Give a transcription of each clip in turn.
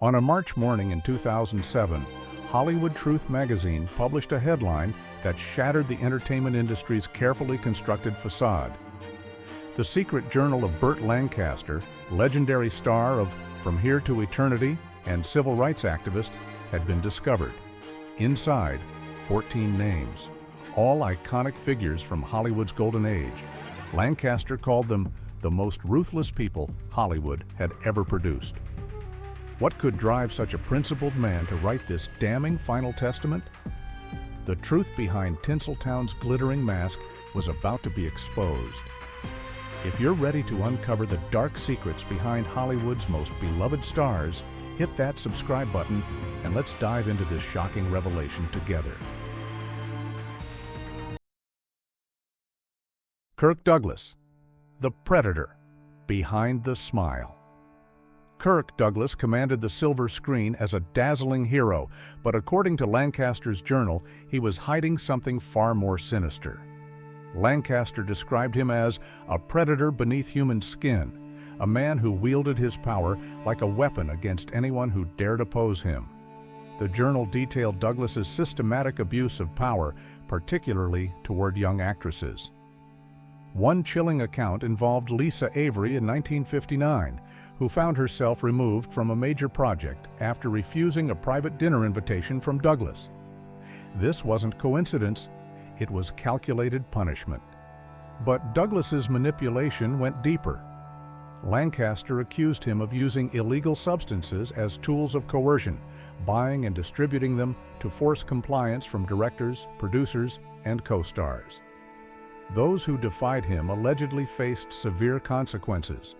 On a March morning in 2007, Hollywood Truth magazine published a headline that shattered the entertainment industry's carefully constructed facade. The secret journal of Burt Lancaster, legendary star of From Here to Eternity and civil rights activist, had been discovered. Inside, 14 names, all iconic figures from Hollywood's golden age. Lancaster called them the most ruthless people Hollywood had ever produced. What could drive such a principled man to write this damning final testament? The truth behind Tinseltown's glittering mask was about to be exposed. If you're ready to uncover the dark secrets behind Hollywood's most beloved stars, hit that subscribe button and let's dive into this shocking revelation together. Kirk Douglas, the Predator, behind the smile. Kirk Douglas commanded the silver screen as a dazzling hero, but according to Lancaster's journal, he was hiding something far more sinister. Lancaster described him as a predator beneath human skin, a man who wielded his power like a weapon against anyone who dared oppose him. The journal detailed Douglas's systematic abuse of power, particularly toward young actresses. One chilling account involved Lisa Avery in 1959, who found herself removed from a major project after refusing a private dinner invitation from Douglas. This wasn't coincidence, it was calculated punishment. But Douglas's manipulation went deeper. Lancaster accused him of using illegal substances as tools of coercion, buying and distributing them to force compliance from directors, producers, and co-stars. Those who defied him allegedly faced severe consequences: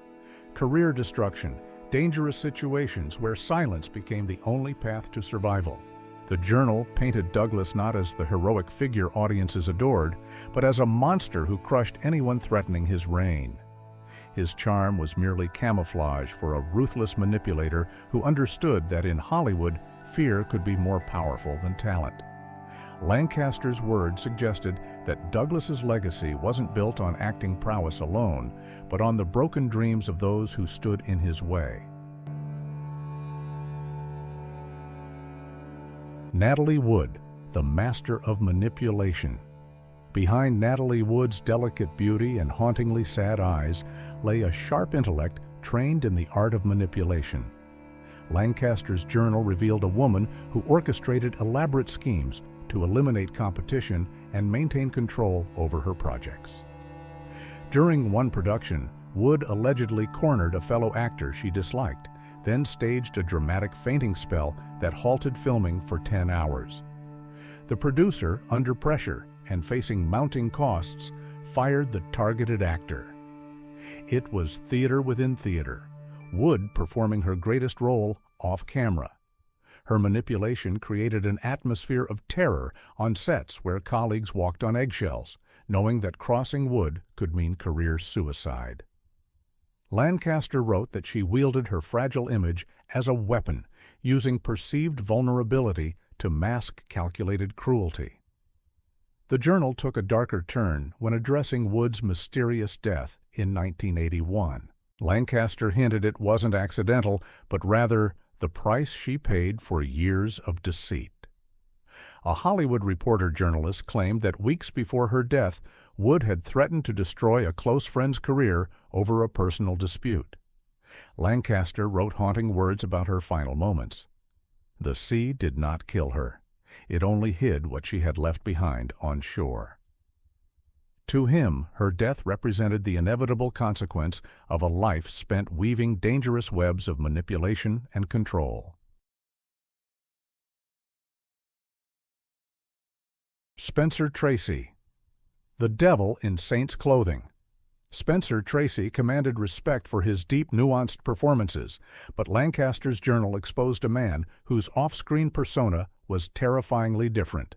career destruction, dangerous situations where silence became the only path to survival. The journal painted Douglas not as the heroic figure audiences adored, but as a monster who crushed anyone threatening his reign. His charm was merely camouflage for a ruthless manipulator who understood that in Hollywood, fear could be more powerful than talent. Lancaster's words suggested that Douglas's legacy wasn't built on acting prowess alone, but on the broken dreams of those who stood in his way. Natalie Wood, the master of manipulation. Behind Natalie Wood's delicate beauty and hauntingly sad eyes lay a sharp intellect trained in the art of manipulation. Lancaster's journal revealed a woman who orchestrated elaborate schemes to eliminate competition and maintain control over her projects. During one production, Wood allegedly cornered a fellow actor she disliked, then staged a dramatic fainting spell that halted filming for 10 hours. The producer, under pressure and facing mounting costs, fired the targeted actor. It was theater within theater, Wood performing her greatest role off camera. Her manipulation created an atmosphere of terror on sets where colleagues walked on eggshells, knowing that crossing Wood could mean career suicide. Lancaster wrote that she wielded her fragile image as a weapon, using perceived vulnerability to mask calculated cruelty. The journal took a darker turn when addressing Wood's mysterious death in 1981. Lancaster hinted it wasn't accidental, but rather the price she paid for years of deceit. A Hollywood Reporter journalist claimed that weeks before her death, Wood had threatened to destroy a close friend's career over a personal dispute. Lancaster wrote haunting words about her final moments. The sea did not kill her. It only hid what she had left behind on shore. To him, her death represented the inevitable consequence of a life spent weaving dangerous webs of manipulation and control. Spencer Tracy, the devil in saint's clothing. Spencer Tracy commanded respect for his deep, nuanced performances, but Lancaster's journal exposed a man whose off-screen persona was terrifyingly different.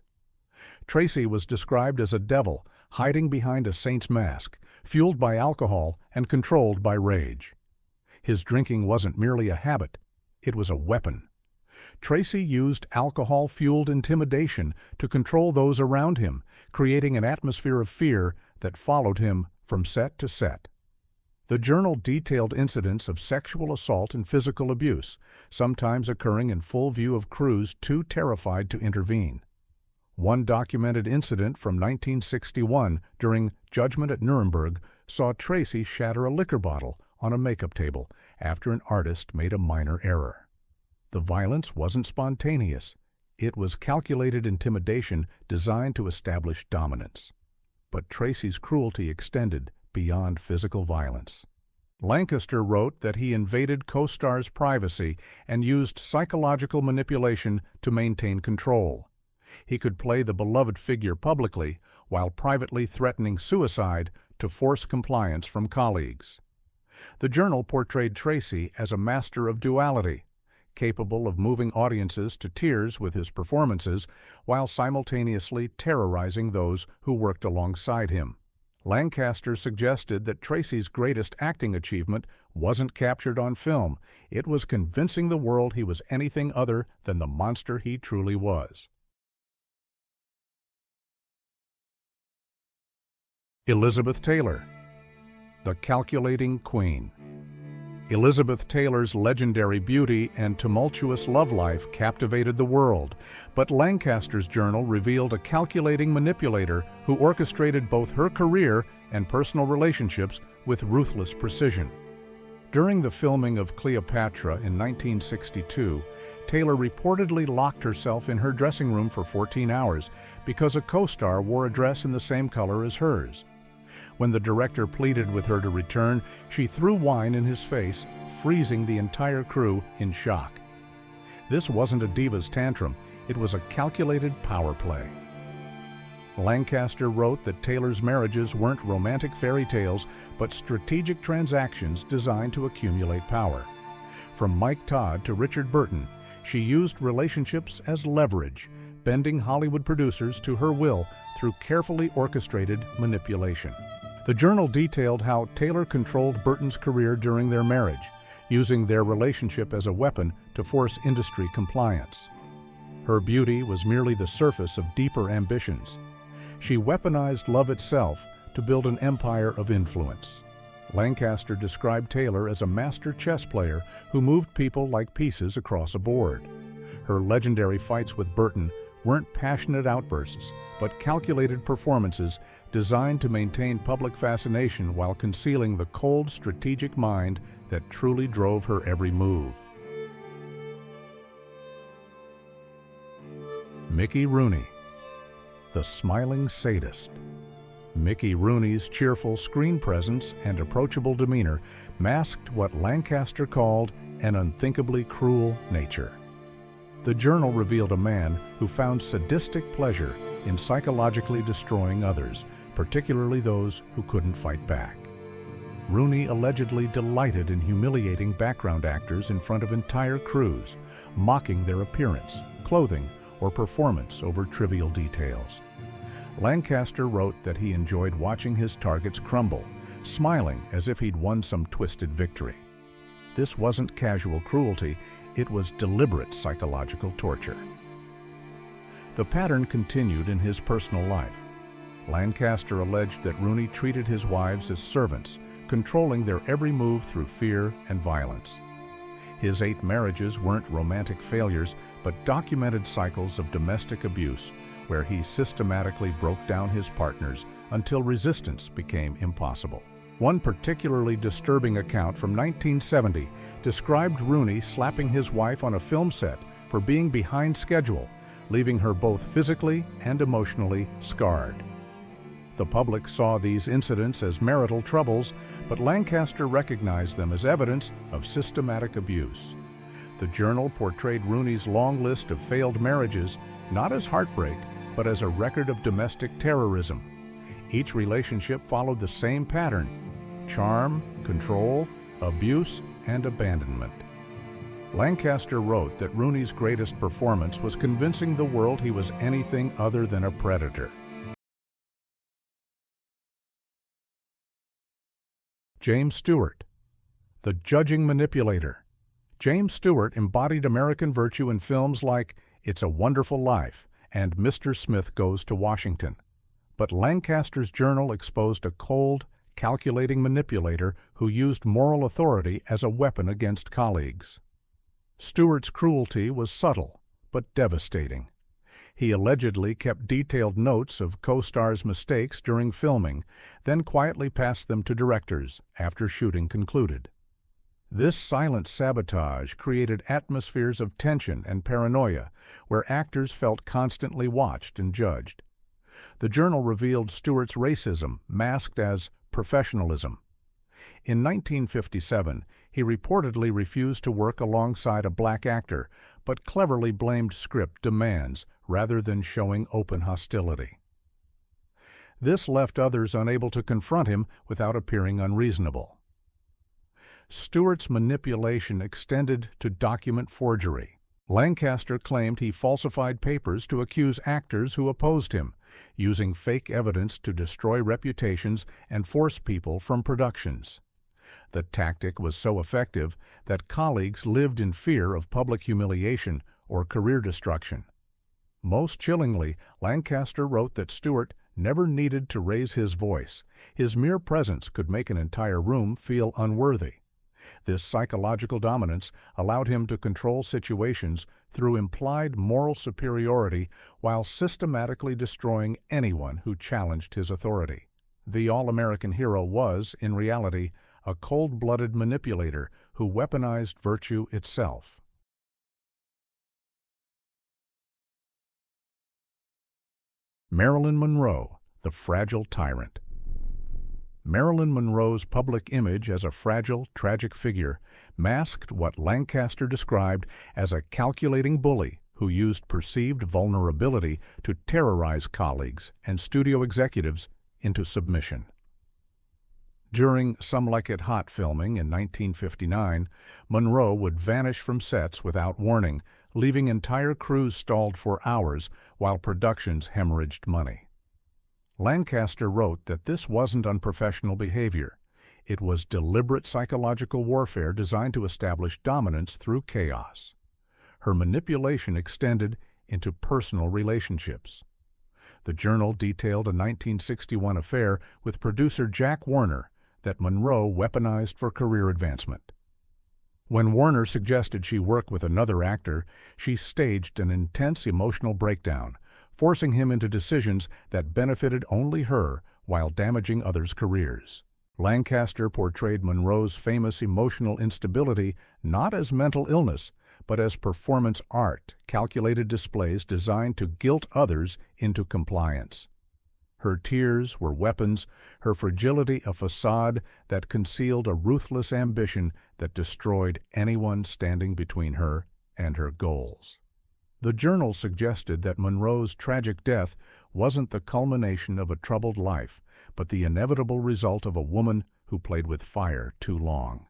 Tracy was described as a devil hiding behind a saint's mask, fueled by alcohol and controlled by rage. His drinking wasn't merely a habit, it was a weapon. Tracy used alcohol-fueled intimidation to control those around him, creating an atmosphere of fear that followed him from set to set. The journal detailed incidents of sexual assault and physical abuse, sometimes occurring in full view of crews too terrified to intervene. One documented incident from 1961 during Judgment at Nuremberg saw Tracy shatter a liquor bottle on a makeup table after an artist made a minor error. The violence wasn't spontaneous. It was calculated intimidation designed to establish dominance. But Tracy's cruelty extended beyond physical violence. Lancaster wrote that he invaded co-stars' privacy and used psychological manipulation to maintain control. He could play the beloved figure publicly while privately threatening suicide to force compliance from colleagues. The journal portrayed Tracy as a master of duality, capable of moving audiences to tears with his performances while simultaneously terrorizing those who worked alongside him. Lancaster suggested that Tracy's greatest acting achievement wasn't captured on film. It was convincing the world he was anything other than the monster he truly was. Elizabeth Taylor, the calculating queen. Elizabeth Taylor's legendary beauty and tumultuous love life captivated the world, but Lancaster's journal revealed a calculating manipulator who orchestrated both her career and personal relationships with ruthless precision. During the filming of Cleopatra in 1962, Taylor reportedly locked herself in her dressing room for 14 hours because a co-star wore a dress in the same color as hers. When the director pleaded with her to return, she threw wine in his face, freezing the entire crew in shock. This wasn't a diva's tantrum, it was a calculated power play. Lancaster wrote that Taylor's marriages weren't romantic fairy tales, but strategic transactions designed to accumulate power. From Mike Todd to Richard Burton, she used relationships as leverage, bending Hollywood producers to her will through carefully orchestrated manipulation. The journal detailed how Taylor controlled Burton's career during their marriage, using their relationship as a weapon to force industry compliance. Her beauty was merely the surface of deeper ambitions. She weaponized love itself to build an empire of influence. Lancaster described Taylor as a master chess player who moved people like pieces across a board. Her legendary fights with Burton weren't passionate outbursts, but calculated performances designed to maintain public fascination while concealing the cold, strategic mind that truly drove her every move. Mickey Rooney, the smiling sadist. Mickey Rooney's cheerful screen presence and approachable demeanor masked what Lancaster called an unthinkably cruel nature. The journal revealed a man who found sadistic pleasure in psychologically destroying others, particularly those who couldn't fight back. Rooney allegedly delighted in humiliating background actors in front of entire crews, mocking their appearance, clothing, or performance over trivial details. Lancaster wrote that he enjoyed watching his targets crumble, smiling as if he'd won some twisted victory. This wasn't casual cruelty, it was deliberate psychological torture. The pattern continued in his personal life. Lancaster alleged that Rooney treated his wives as servants, controlling their every move through fear and violence. His 8 marriages weren't romantic failures, but documented cycles of domestic abuse, where he systematically broke down his partners until resistance became impossible. One particularly disturbing account from 1970 described Rooney slapping his wife on a film set for being behind schedule, leaving her both physically and emotionally scarred. The public saw these incidents as marital troubles, but Lancaster recognized them as evidence of systematic abuse. The journal portrayed Rooney's long list of failed marriages not as heartbreak, but as a record of domestic terrorism. Each relationship followed the same pattern: charm, control, abuse, and abandonment. Lancaster wrote that Rooney's greatest performance was convincing the world he was anything other than a predator. James Stewart, the judging manipulator. James Stewart embodied American virtue in films like It's a Wonderful Life and Mr. Smith Goes to Washington. But Lancaster's journal exposed a cold, calculating manipulator who used moral authority as a weapon against colleagues. Stewart's cruelty was subtle, but devastating. He allegedly kept detailed notes of co-stars' mistakes during filming, then quietly passed them to directors after shooting concluded. This silent sabotage created atmospheres of tension and paranoia, where actors felt constantly watched and judged. The journal revealed Stewart's racism masked as professionalism. In 1957, he reportedly refused to work alongside a black actor, but cleverly blamed script demands rather than showing open hostility. This left others unable to confront him without appearing unreasonable. Stewart's manipulation extended to document forgery. Lancaster claimed he falsified papers to accuse actors who opposed him, using fake evidence to destroy reputations and force people from productions. The tactic was so effective that colleagues lived in fear of public humiliation or career destruction. Most chillingly, Lancaster wrote that Stewart never needed to raise his voice. His mere presence could make an entire room feel unworthy. This psychological dominance allowed him to control situations through implied moral superiority while systematically destroying anyone who challenged his authority. The all-American hero was, in reality, a cold-blooded manipulator who weaponized virtue itself. Marilyn Monroe, the fragile tyrant. Marilyn Monroe's public image as a fragile, tragic figure masked what Lancaster described as a calculating bully who used perceived vulnerability to terrorize colleagues and studio executives into submission. During Some Like It Hot filming in 1959, Monroe would vanish from sets without warning, leaving entire crews stalled for hours while productions hemorrhaged money. Lancaster wrote that this wasn't unprofessional behavior. It was deliberate psychological warfare designed to establish dominance through chaos. Her manipulation extended into personal relationships. The journal detailed a 1961 affair with producer Jack Warner that Monroe weaponized for career advancement. When Warner suggested she work with another actor, she staged an intense emotional breakdown, forcing him into decisions that benefited only her while damaging others' careers. Lancaster portrayed Monroe's famous emotional instability not as mental illness, but as performance art, calculated displays designed to guilt others into compliance. Her tears were weapons, her fragility a facade that concealed a ruthless ambition that destroyed anyone standing between her and her goals. The journal suggested that Monroe's tragic death wasn't the culmination of a troubled life, but the inevitable result of a woman who played with fire too long.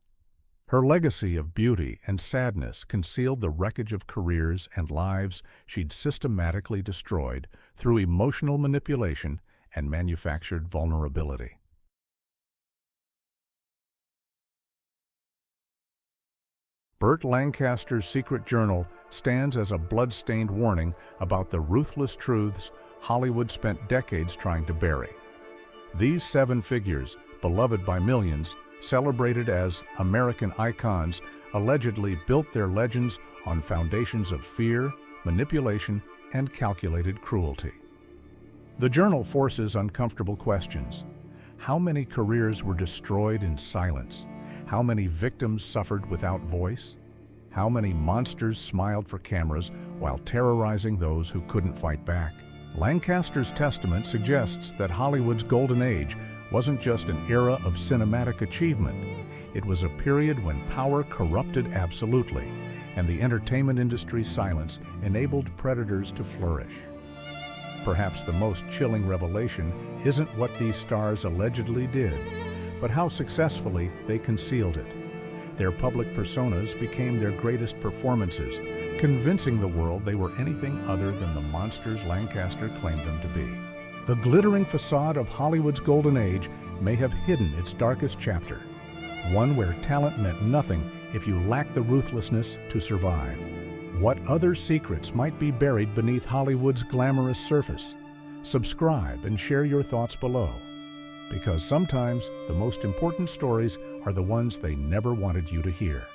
Her legacy of beauty and sadness concealed the wreckage of careers and lives she'd systematically destroyed through emotional manipulation and manufactured vulnerability. Burt Lancaster's secret journal stands as a blood-stained warning about the ruthless truths Hollywood spent decades trying to bury. These 7 figures, beloved by millions, celebrated as American icons, allegedly built their legends on foundations of fear, manipulation, and calculated cruelty. The journal forces uncomfortable questions. How many careers were destroyed in silence? How many victims suffered without voice? How many monsters smiled for cameras while terrorizing those who couldn't fight back? Lancaster's testament suggests that Hollywood's golden age wasn't just an era of cinematic achievement. It was a period when power corrupted absolutely, and the entertainment industry's silence enabled predators to flourish. Perhaps the most chilling revelation isn't what these stars allegedly did, but how successfully they concealed it. Their public personas became their greatest performances, convincing the world they were anything other than the monsters Lancaster claimed them to be. The glittering facade of Hollywood's golden age may have hidden its darkest chapter, one where talent meant nothing if you lacked the ruthlessness to survive. What other secrets might be buried beneath Hollywood's glamorous surface? Subscribe and share your thoughts below. because sometimes the most important stories are the ones they never wanted you to hear.